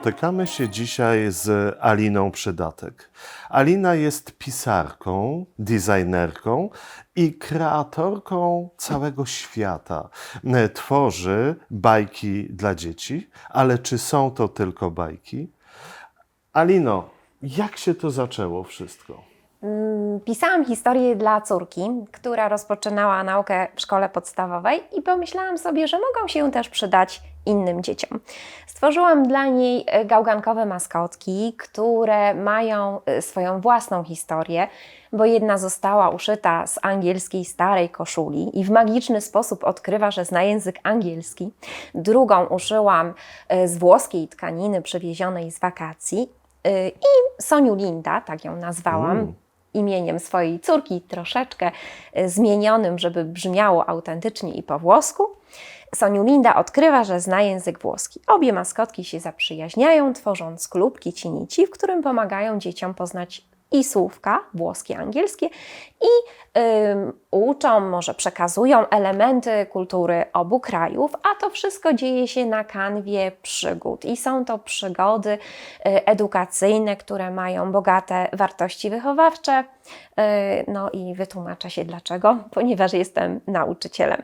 Spotykamy się dzisiaj z Aliną Przydatek. Alina jest pisarką, designerką i kreatorką całego świata. Tworzy bajki dla dzieci, ale czy są to tylko bajki? Alino, jak się to zaczęło wszystko? Pisałam historię dla córki, która rozpoczynała naukę w szkole podstawowej i pomyślałam sobie, że mogą się też przydać innym dzieciom. Stworzyłam dla niej gałgankowe maskotki, które mają swoją własną historię, bo jedna została uszyta z angielskiej starej koszuli i w magiczny sposób odkrywa, że zna język angielski. Drugą uszyłam z włoskiej tkaniny przywiezionej z wakacji i Soniulinda, tak ją nazwałam, imieniem swojej córki, troszeczkę zmienionym, żeby brzmiało autentycznie i po włosku. Soniulinda odkrywa, że zna język włoski. Obie maskotki się zaprzyjaźniają, tworząc klub Kici Nici, w którym pomagają dzieciom poznać i słówka włoskie, angielskie i uczą, może przekazują elementy kultury obu krajów, a to wszystko dzieje się na kanwie przygód i są to przygody edukacyjne, które mają bogate wartości wychowawcze. No i wytłumaczę się dlaczego, ponieważ jestem nauczycielem.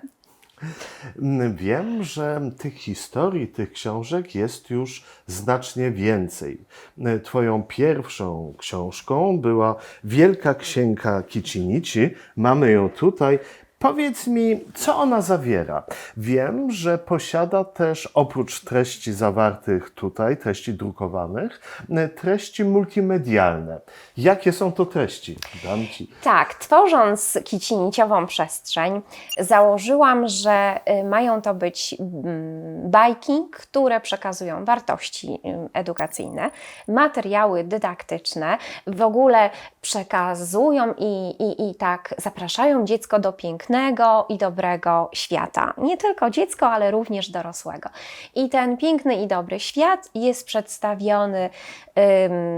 Wiem, że tych historii, tych książek jest już znacznie więcej. Twoją pierwszą książką była Wielka Księga Kici Nici. Mamy ją tutaj. Powiedz mi, co ona zawiera? Wiem, że posiada też oprócz treści zawartych tutaj, treści drukowanych, treści multimedialne. Jakie są to treści? Dam Ci. Tak, tworząc kiciniciową przestrzeń, założyłam, że mają to być bajki, które przekazują wartości edukacyjne, materiały dydaktyczne, w ogóle przekazują i tak zapraszają dziecko do pięknego i dobrego świata. Nie tylko dziecko, ale również dorosłego. I ten piękny i dobry świat jest przedstawiony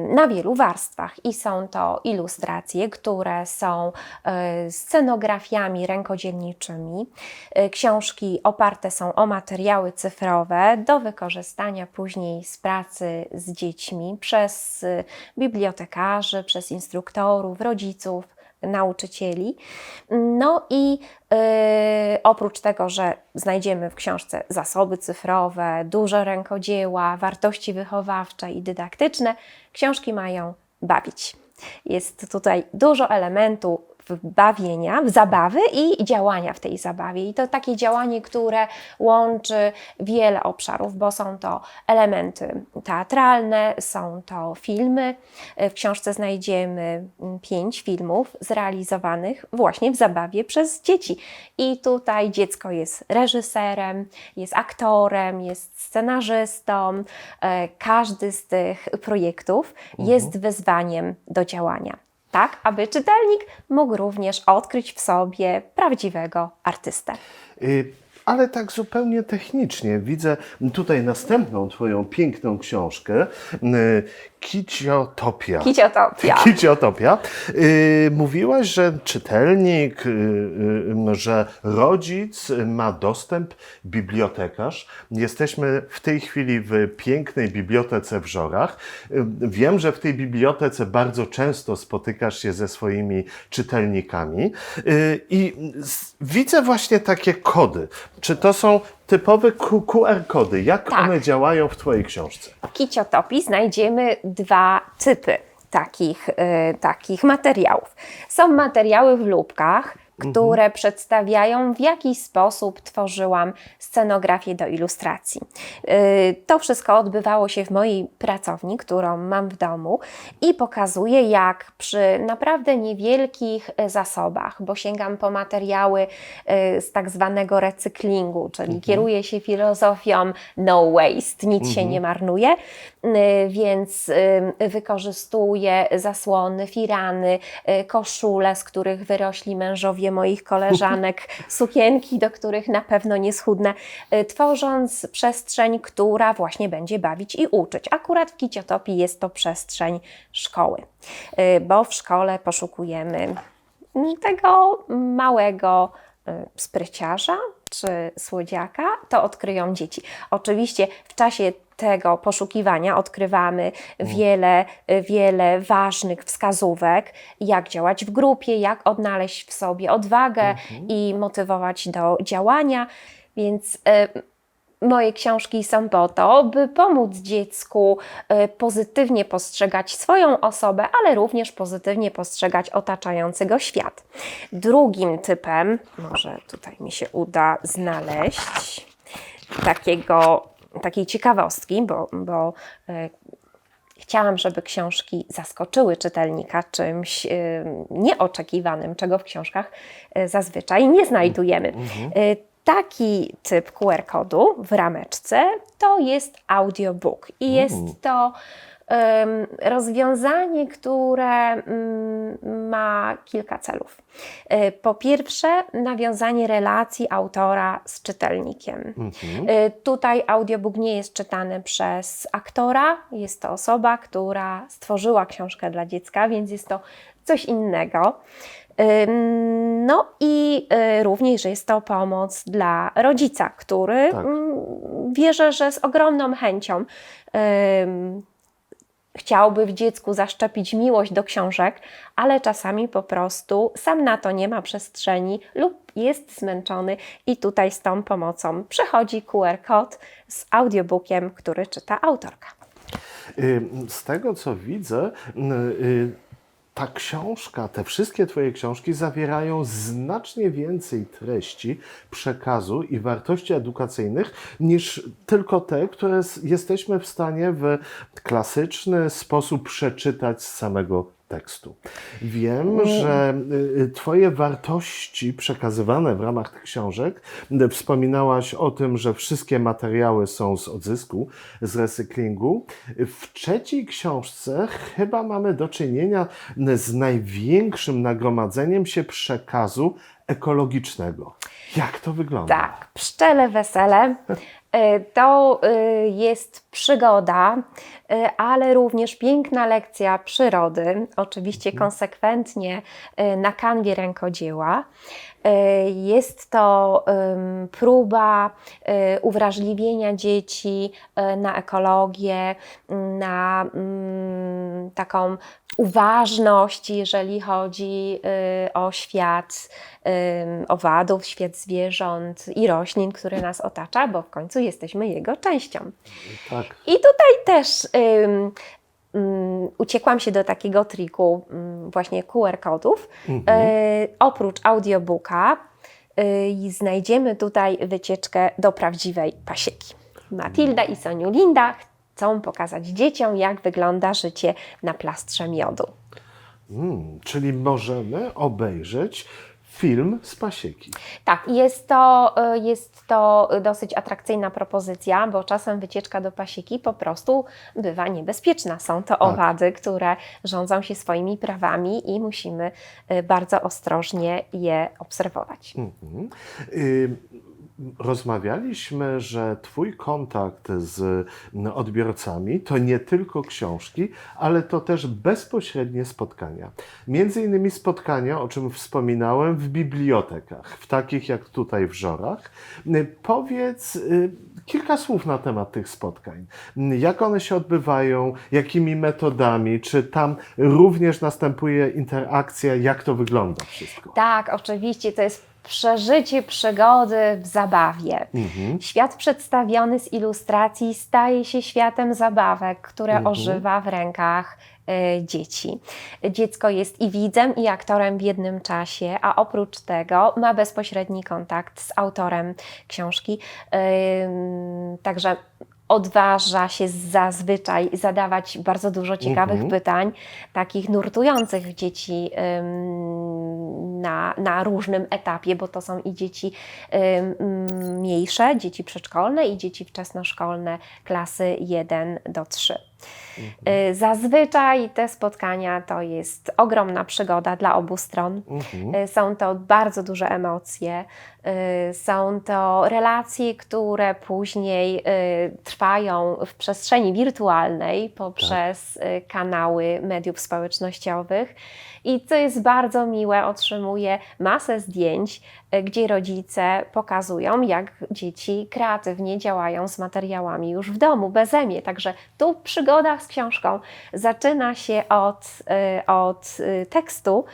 na wielu warstwach i są to ilustracje, które są scenografiami rękodzielniczymi. Książki oparte są o materiały cyfrowe do wykorzystania później z pracy z dziećmi przez bibliotekarzy, przez instruktorów, rodziców, nauczycieli. No i oprócz tego, że znajdziemy w książce zasoby cyfrowe, duże rękodzieła, wartości wychowawcze i dydaktyczne, książki mają bawić. Jest tutaj dużo elementu bawienia, zabawy i działania w tej zabawie. I to takie działanie, które łączy wiele obszarów, bo są to elementy teatralne, są to filmy. W książce znajdziemy 5 filmów zrealizowanych właśnie w zabawie przez dzieci. I tutaj dziecko jest reżyserem, jest aktorem, jest scenarzystą. Każdy z tych projektów jest wyzwaniem do działania. Tak, aby czytelnik mógł również odkryć w sobie prawdziwego artystę. Ale tak zupełnie technicznie. Widzę tutaj następną Twoją piękną książkę, Kiciotopia. Kiciotopia. Kiciotopia. Mówiłaś, że czytelnik, że rodzic ma dostęp, bibliotekarz. Jesteśmy w tej chwili w pięknej bibliotece w Żorach. Wiem, że w tej bibliotece bardzo często spotykasz się ze swoimi czytelnikami i widzę właśnie takie kody. Czy to są typowe QR-kody? Jak Tak. one działają w Twojej książce? W Kiciotopii znajdziemy 2 typy takich materiałów. Są materiały w lubkach, które przedstawiają, w jaki sposób tworzyłam scenografię do ilustracji. To wszystko odbywało się w mojej pracowni, którą mam w domu i pokazuje, jak przy naprawdę niewielkich zasobach, bo sięgam po materiały z tak zwanego recyklingu, czyli kieruję się filozofią no waste, nic się nie marnuje, więc wykorzystuję zasłony, firany, koszule, z których wyrośli mężowie moich koleżanek, sukienki, do których na pewno nie schudnę, tworząc przestrzeń, która właśnie będzie bawić i uczyć. Akurat w Kiciotopii jest to przestrzeń szkoły, bo w szkole poszukujemy tego małego spryciarza czy słodziaka, to odkryją dzieci. Oczywiście w czasie tego poszukiwania odkrywamy wiele ważnych wskazówek, jak działać w grupie, jak odnaleźć w sobie odwagę i motywować do działania. Więc moje książki są po to, by pomóc dziecku pozytywnie postrzegać swoją osobę, ale również pozytywnie postrzegać otaczający go świat. Drugim typem, może tutaj mi się uda znaleźć takiej ciekawostki, bo chciałam, żeby książki zaskoczyły czytelnika czymś nieoczekiwanym, czego w książkach zazwyczaj nie znajdujemy. Taki typ QR-kodu w rameczce to jest audiobook i jest to rozwiązanie, które ma kilka celów. Po pierwsze, nawiązanie relacji autora z czytelnikiem. Tutaj audiobook nie jest czytany przez aktora, jest to osoba, która stworzyła książkę dla dziecka, więc jest to coś innego. No i również, że jest to pomoc dla rodzica, który wierzę, że z ogromną chęcią chciałby w dziecku zaszczepić miłość do książek, ale czasami po prostu sam na to nie ma przestrzeni lub jest zmęczony i tutaj z tą pomocą przychodzi QR-kod z audiobookiem, który czyta autorka. Z tego co widzę, ta książka, te wszystkie Twoje książki zawierają znacznie więcej treści, przekazu i wartości edukacyjnych niż tylko te, które jesteśmy w stanie w klasyczny sposób przeczytać z samego tekstu. Wiem, że Twoje wartości przekazywane w ramach tych książek, wspominałaś o tym, że wszystkie materiały są z odzysku, z recyklingu. W trzeciej książce chyba mamy do czynienia z największym nagromadzeniem się przekazu ekologicznego. Jak to wygląda? Tak, Pszczele Wesele. To jest przygoda, ale również piękna lekcja przyrody, oczywiście konsekwentnie na kanwie rękodzieła. Jest to próba uwrażliwienia dzieci na ekologię, na taką uważność, jeżeli chodzi o świat owadów, świat zwierząt i roślin, który nas otacza, bo w końcu jesteśmy jego częścią. Tak. I tutaj też uciekłam się do takiego triku właśnie QR-kodów. Oprócz audiobooka znajdziemy tutaj wycieczkę do prawdziwej pasieki. Matilda i Soniulinda chcą pokazać dzieciom, jak wygląda życie na plastrze miodu. Czyli możemy obejrzeć film z pasieki. Tak, jest to dosyć atrakcyjna propozycja, bo czasem wycieczka do pasieki po prostu bywa niebezpieczna. Są to owady, które rządzą się swoimi prawami i musimy bardzo ostrożnie je obserwować. Rozmawialiśmy, że Twój kontakt z odbiorcami to nie tylko książki, ale to też bezpośrednie spotkania. Między innymi spotkania, o czym wspominałem, w bibliotekach, w takich jak tutaj w Żorach. Powiedz kilka słów na temat tych spotkań. Jak one się odbywają, jakimi metodami, czy tam również następuje interakcja, jak to wygląda wszystko? Tak, oczywiście, to jest przeżycie przygody w zabawie. Świat przedstawiony z ilustracji staje się światem zabawek, które ożywa w rękach dzieci. Dziecko jest i widzem, i aktorem w jednym czasie, a oprócz tego ma bezpośredni kontakt z autorem książki. Także odważa się zazwyczaj zadawać bardzo dużo ciekawych pytań, takich nurtujących dzieci na różnym etapie, bo to są i dzieci mniejsze, dzieci przedszkolne i dzieci wczesnoszkolne klasy 1 do 3. Zazwyczaj te spotkania to jest ogromna przygoda dla obu stron. Są to bardzo duże emocje, są to relacje, które później trwają w przestrzeni wirtualnej poprzez kanały mediów społecznościowych. I co jest bardzo miłe, otrzymuję masę zdjęć, gdzie rodzice pokazują, jak dzieci kreatywnie działają z materiałami już w domu, beze mnie. Także tu przygoda z książką zaczyna się od tekstu,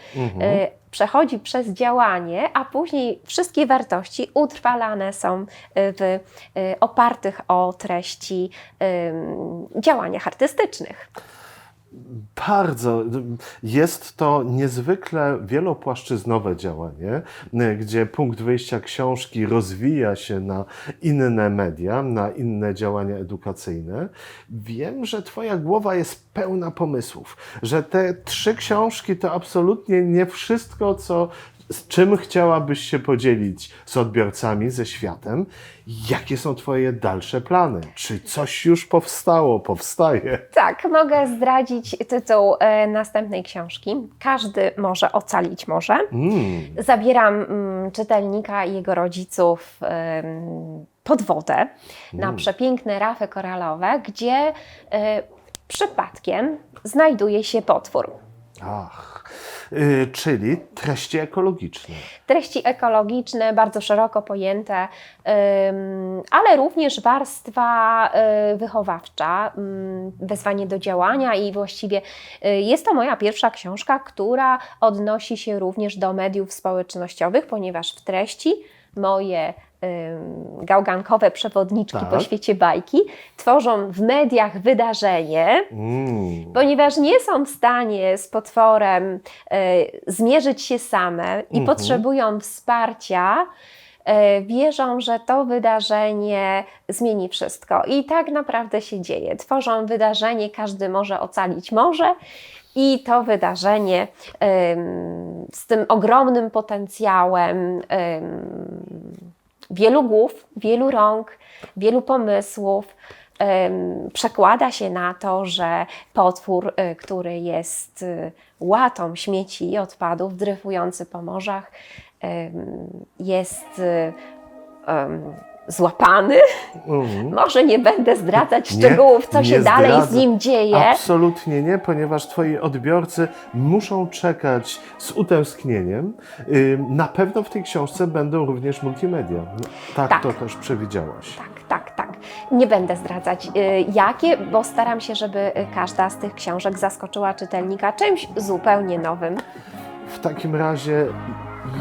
przechodzi przez działanie, a później wszystkie wartości utrwalane są w opartych o treści działaniach artystycznych. Bardzo. Jest to niezwykle wielopłaszczyznowe działanie, gdzie punkt wyjścia książki rozwija się na inne media, na inne działania edukacyjne. Wiem, że Twoja głowa jest pełna pomysłów, że te 3 książki to absolutnie nie wszystko, z czym chciałabyś się podzielić z odbiorcami, ze światem. Jakie są Twoje dalsze plany? Czy coś już powstaje? Tak, mogę zdradzić tytuł następnej książki. Każdy może ocalić morze. Zabieram czytelnika i jego rodziców pod wodę na przepiękne rafy koralowe, gdzie przypadkiem znajduje się potwór. Czyli treści ekologiczne. Treści ekologiczne, bardzo szeroko pojęte, ale również warstwa wychowawcza, wezwanie do działania i właściwie jest to moja pierwsza książka, która odnosi się również do mediów społecznościowych, ponieważ w treści moje gałgankowe przewodniczki po świecie bajki tworzą w mediach wydarzenie, ponieważ nie są w stanie z potworem zmierzyć się same i potrzebują wsparcia, wierzą, że to wydarzenie zmieni wszystko. I tak naprawdę się dzieje. Tworzą wydarzenie, każdy może ocalić morze. I to wydarzenie z tym ogromnym potencjałem wielu głów, wielu rąk, wielu pomysłów przekłada się na to, że potwór, który jest łatą śmieci i odpadów, dryfujący po morzach, jest złapany. Może nie będę zdradzać szczegółów, co się dalej z nim dzieje. Absolutnie nie, ponieważ Twoi odbiorcy muszą czekać z utęsknieniem. Na pewno w tej książce będą również multimedia. Tak. To też przewidziałaś. Tak. Nie będę zdradzać jakie, bo staram się, żeby każda z tych książek zaskoczyła czytelnika czymś zupełnie nowym. W takim razie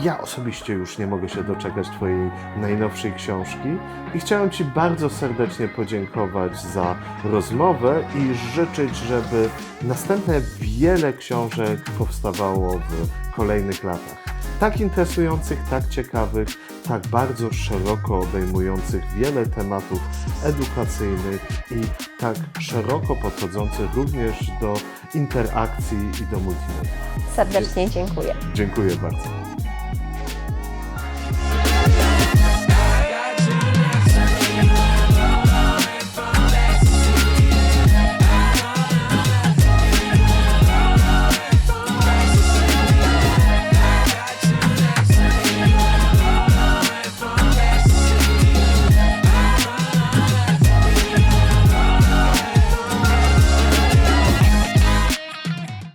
ja osobiście już nie mogę się doczekać Twojej najnowszej książki i chciałem Ci bardzo serdecznie podziękować za rozmowę i życzyć, żeby następne wiele książek powstawało w kolejnych latach. Tak interesujących, tak ciekawych, tak bardzo szeroko obejmujących wiele tematów edukacyjnych i tak szeroko podchodzących również do interakcji i do multimedia. Serdecznie dziękuję. Dziękuję bardzo.